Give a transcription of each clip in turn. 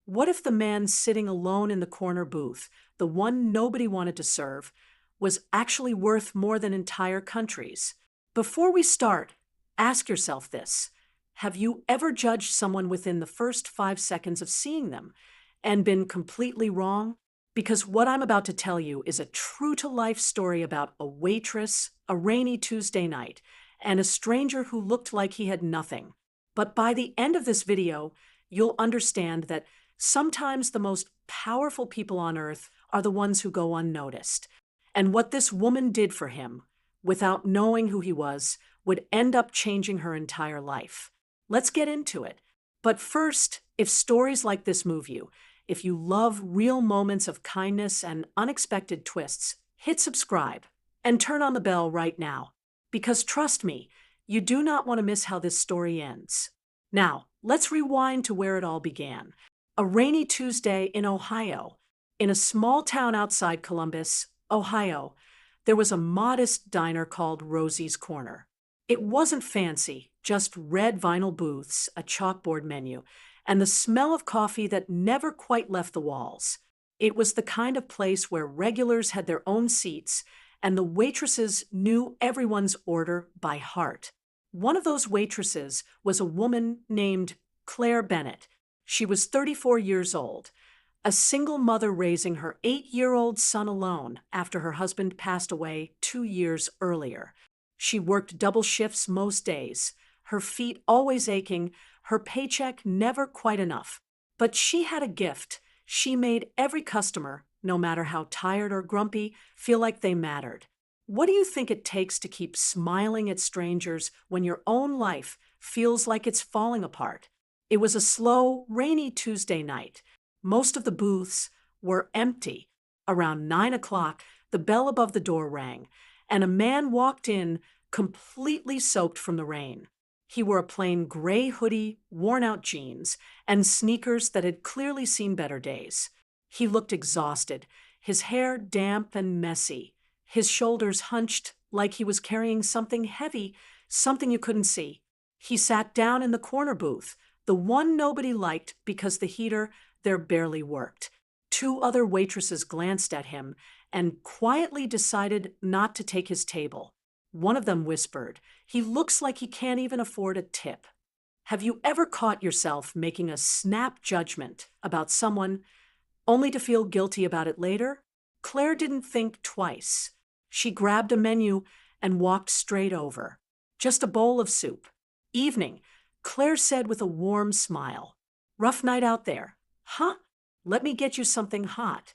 What if the man sitting alone in the corner booth, the one nobody wanted to serve, was actually worth more than entire countries? Before we start, ask yourself this. Have you ever judged someone within the first 5 seconds of seeing them and been completely wrong? Because what I'm about to tell you is a true to life story about a waitress, a rainy Tuesday night, and a stranger who looked like he had nothing. But by the end of this video, you'll understand that sometimes the most powerful people on earth are the ones who go unnoticed. And what this woman did for him, without knowing who he was, would end up changing her entire life. Let's get into it. But first, if stories like this move you, if you love real moments of kindness and unexpected twists, hit subscribe and turn on the bell right now. Because trust me, you do not want to miss how this story ends. Now, let's rewind to where it all began. A rainy Tuesday in Ohio. In a small town outside Columbus, Ohio, there was a modest diner called Rosie's Corner. It wasn't fancy, just red vinyl booths, a chalkboard menu, and the smell of coffee that never quite left the walls. It was the kind of place where regulars had their own seats, and the waitresses knew everyone's order by heart. One of those waitresses was a woman named Claire Bennett. She was 34 years old, a single mother raising her 8-year-old son alone after her husband passed away 2 years earlier. She worked double shifts most days, her feet always aching, her paycheck never quite enough. But she had a gift. She made every customer, no matter how tired or grumpy, feel like they mattered. What do you think it takes to keep smiling at strangers when your own life feels like it's falling apart? It was a slow, rainy Tuesday night. Most of the booths were empty. Around 9 o'clock, the bell above the door rang, and a man walked in, completely soaked from the rain. He wore a plain gray hoodie, worn-out jeans, and sneakers that had clearly seen better days. He looked exhausted, his hair damp and messy, his shoulders hunched like he was carrying something heavy, something you couldn't see. He sat down in the corner booth, the one nobody liked because the heater there barely worked. 2 other waitresses glanced at him and quietly decided not to take his table. One of them whispered, "He looks like he can't even afford a tip." Have you ever caught yourself making a snap judgment about someone only to feel guilty about it later? Claire didn't think twice. She grabbed a menu and walked straight over. "Just a bowl of soup." "Evening," Claire said with a warm smile. "Rough night out there." "Huh? Let me get you something hot."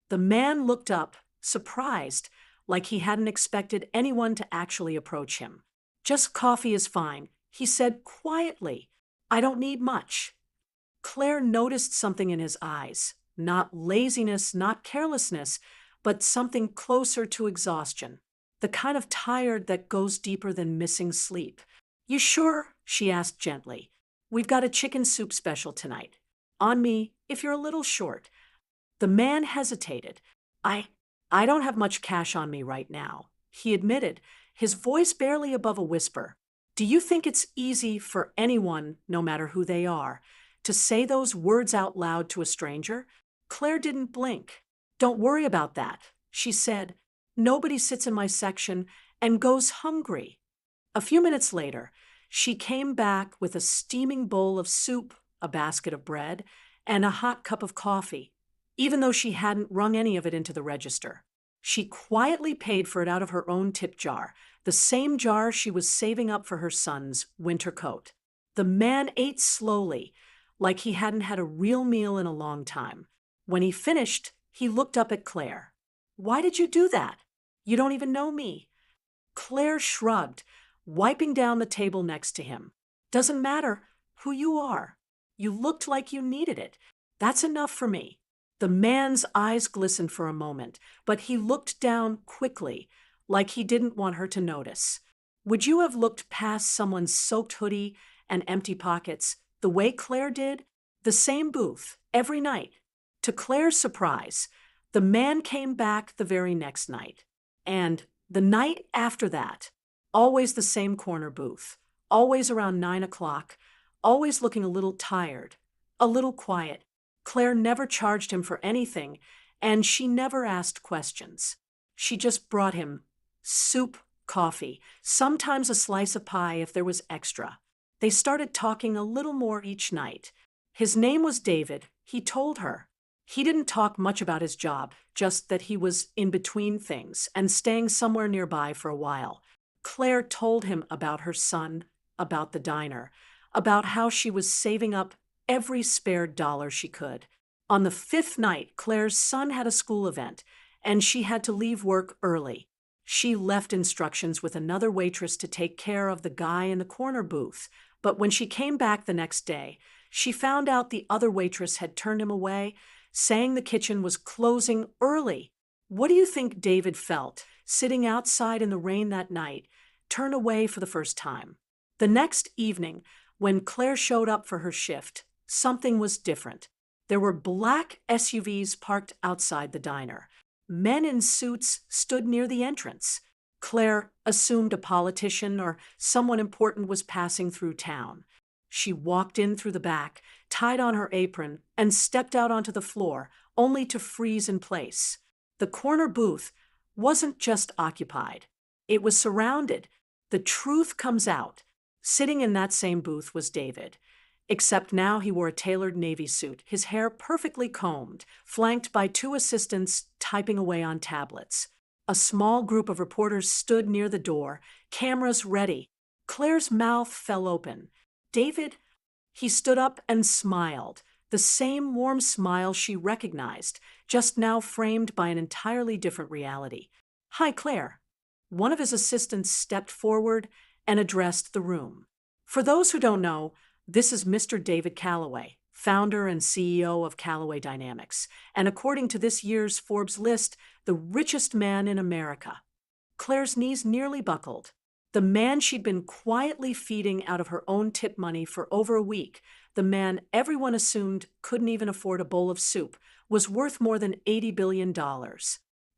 The man looked up, surprised, like he hadn't expected anyone to actually approach him. "Just coffee is fine," he said quietly. "I don't need much." Claire noticed something in his eyes, not laziness, not carelessness, but something closer to exhaustion, the kind of tired that goes deeper than missing sleep. "You sure?" she asked gently. "We've got a chicken soup special tonight. On me, if you're a little short." The man hesitated. I don't have much cash on me right now," he admitted, his voice barely above a whisper. Do you think it's easy for anyone, no matter who they are, to say those words out loud to a stranger? Claire didn't blink. "Don't worry about that," she said. "Nobody sits in my section and goes hungry." A few minutes later, she came back with a steaming bowl of soup, a basket of bread, and a hot cup of coffee, even though she hadn't rung any of it into the register. She quietly paid for it out of her own tip jar, the same jar she was saving up for her son's winter coat. The man ate slowly, like he hadn't had a real meal in a long time. When he finished, he looked up at Claire. "Why did you do that? You don't even know me." Claire shrugged, wiping down the table next to him. "Doesn't matter who you are. You looked like you needed it. That's enough for me." The man's eyes glistened for a moment, but he looked down quickly, like he didn't want her to notice. Would you have looked past someone's soaked hoodie and empty pockets the way Claire did? The same booth, every night. To Claire's surprise, the man came back the very next night. And the night after that, always the same corner booth, always around 9 o'clock, always looking a little tired, a little quiet. Claire never charged him for anything, and she never asked questions. She just brought him soup, coffee, sometimes a slice of pie if there was extra. They started talking a little more each night. His name was David, he told her. He didn't talk much about his job, just that he was in between things and staying somewhere nearby for a while. Claire told him about her son, about the diner, about how she was saving up every spare dollar she could. On the fifth night, Claire's son had a school event, and she had to leave work early. She left instructions with another waitress to take care of the guy in the corner booth, but when she came back the next day, she found out the other waitress had turned him away, saying the kitchen was closing early. What do you think David felt, sitting outside in the rain that night, turned away for the first time? The next evening, when Claire showed up for her shift, something was different. There were black SUVs parked outside the diner. Men in suits stood near the entrance. Claire assumed a politician or someone important was passing through town. She walked in through the back, tied on her apron, and stepped out onto the floor, only to freeze in place. The corner booth wasn't just occupied. It was surrounded. The truth comes out. Sitting in that same booth was David. Except now he wore a tailored navy suit, his hair perfectly combed, flanked by two assistants typing away on tablets. A small group of reporters stood near the door, cameras ready. Claire's mouth fell open. David, he stood up and smiled, the same warm smile she recognized, just now framed by an entirely different reality. "Hi, Claire." One of his assistants stepped forward and addressed the room. For those who don't know, this is Mr. David Calloway, founder and CEO of Calloway Dynamics, and according to this year's Forbes list, the richest man in America. Claire's knees nearly buckled. The man she'd been quietly feeding out of her own tip money for over a week, the man everyone assumed couldn't even afford a bowl of soup, was worth more than $80 billion.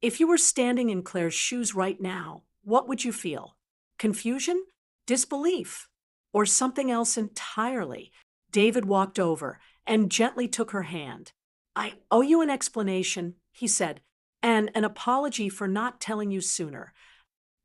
If you were standing in Claire's shoes right now, what would you feel? Confusion? Disbelief? Or something else entirely? David walked over and gently took her hand. "I owe you an explanation," he said, "and an apology for not telling you sooner."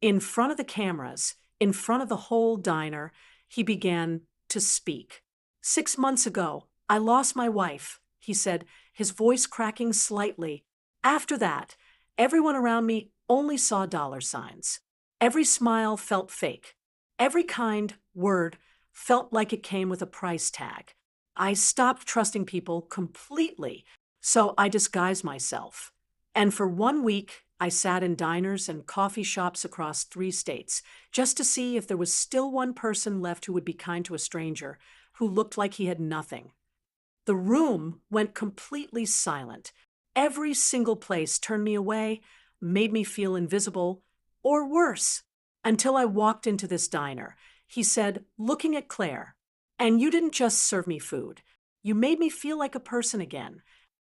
In front of the cameras, in front of the whole diner, he began to speak. "6 months ago, I lost my wife," he said, his voice cracking slightly. "After that, everyone around me only saw dollar signs. Every smile felt fake. Every kind word felt like it came with a price tag. I stopped trusting people completely, so I disguised myself. And for 1 week, I sat in diners and coffee shops across 3 states, just to see if there was still one person left who would be kind to a stranger, who looked like he had nothing. The room went completely silent. Every single place turned me away, made me feel invisible, or worse, until I walked into this diner," he said, looking at Claire. "And you didn't just serve me food. You made me feel like a person again."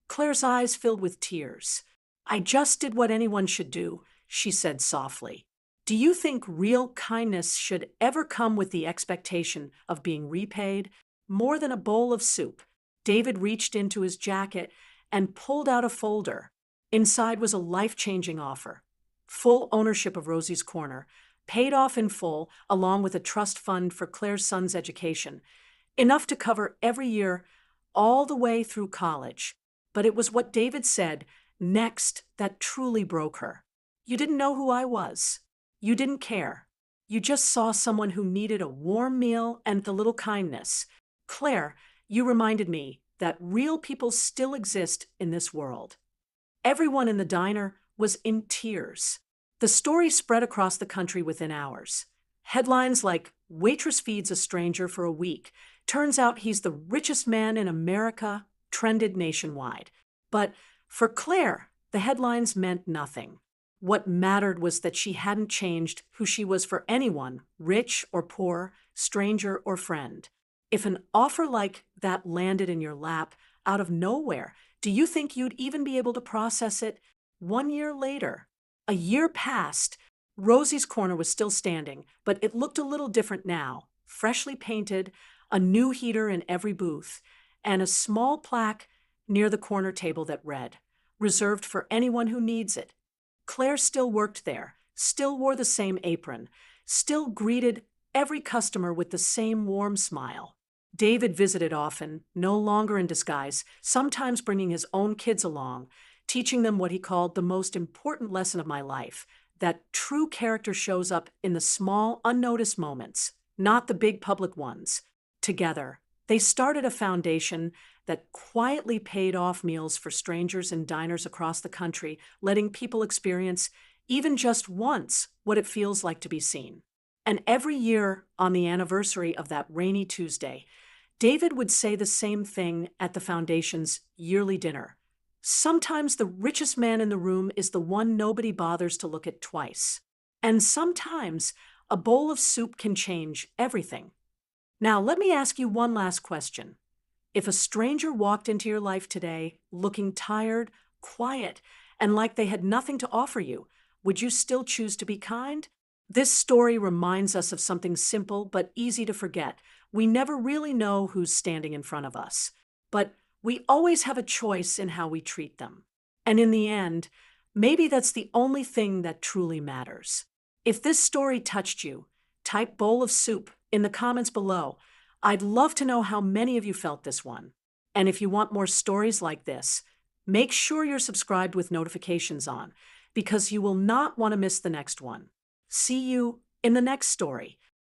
Claire's eyes filled with tears. "I just did what anyone should do," she said softly. "Do you think real kindness should ever come with the expectation of being repaid? More than a bowl of soup." David reached into his jacket and pulled out a folder. Inside was a life-changing offer. Full ownership of Rosie's Corner, paid off in full, along with a trust fund for Claire's son's education. Enough to cover every year, all the way through college. But it was what David said next that truly broke her. "You didn't know who I was. You didn't care. You just saw someone who needed a warm meal and a little kindness. Claire, you reminded me that real people still exist in this world." Everyone in the diner was in tears. The story spread across the country within hours. Headlines like, "Waitress feeds a stranger for a week. Turns out he's the richest man in America," trended nationwide. But for Claire, the headlines meant nothing. What mattered was that she hadn't changed who she was for anyone, rich or poor, stranger or friend. If an offer like that landed in your lap out of nowhere, do you think you'd even be able to process it? 1 year later, a year passed. Rosie's Corner was still standing, but it looked a little different now. Freshly painted, a new heater in every booth, and a small plaque near the corner table that read, "Reserved for anyone who needs it." Claire still worked there, still wore the same apron, still greeted every customer with the same warm smile. David visited often, no longer in disguise, sometimes bringing his own kids along, teaching them what he called the most important lesson of my life, that true character shows up in the small, unnoticed moments, not the big public ones. Together, they started a foundation that quietly paid off meals for strangers in diners across the country, letting people experience, even just once, what it feels like to be seen. And every year, on the anniversary of that rainy Tuesday, David would say the same thing at the foundation's yearly dinner. Sometimes the richest man in the room is the one nobody bothers to look at twice. And sometimes a bowl of soup can change everything. Now, let me ask you one last question. If a stranger walked into your life today looking tired, quiet, and like they had nothing to offer you, would you still choose to be kind? This story reminds us of something simple but easy to forget. We never really know who's standing in front of us, but we always have a choice in how we treat them. And in the end, maybe that's the only thing that truly matters. If this story touched you, type bowl of soup in the comments below. I'd love to know how many of you felt this one. And if you want more stories like this, make sure you're subscribed with notifications on, because you will not want to miss the next one. See you in the next story.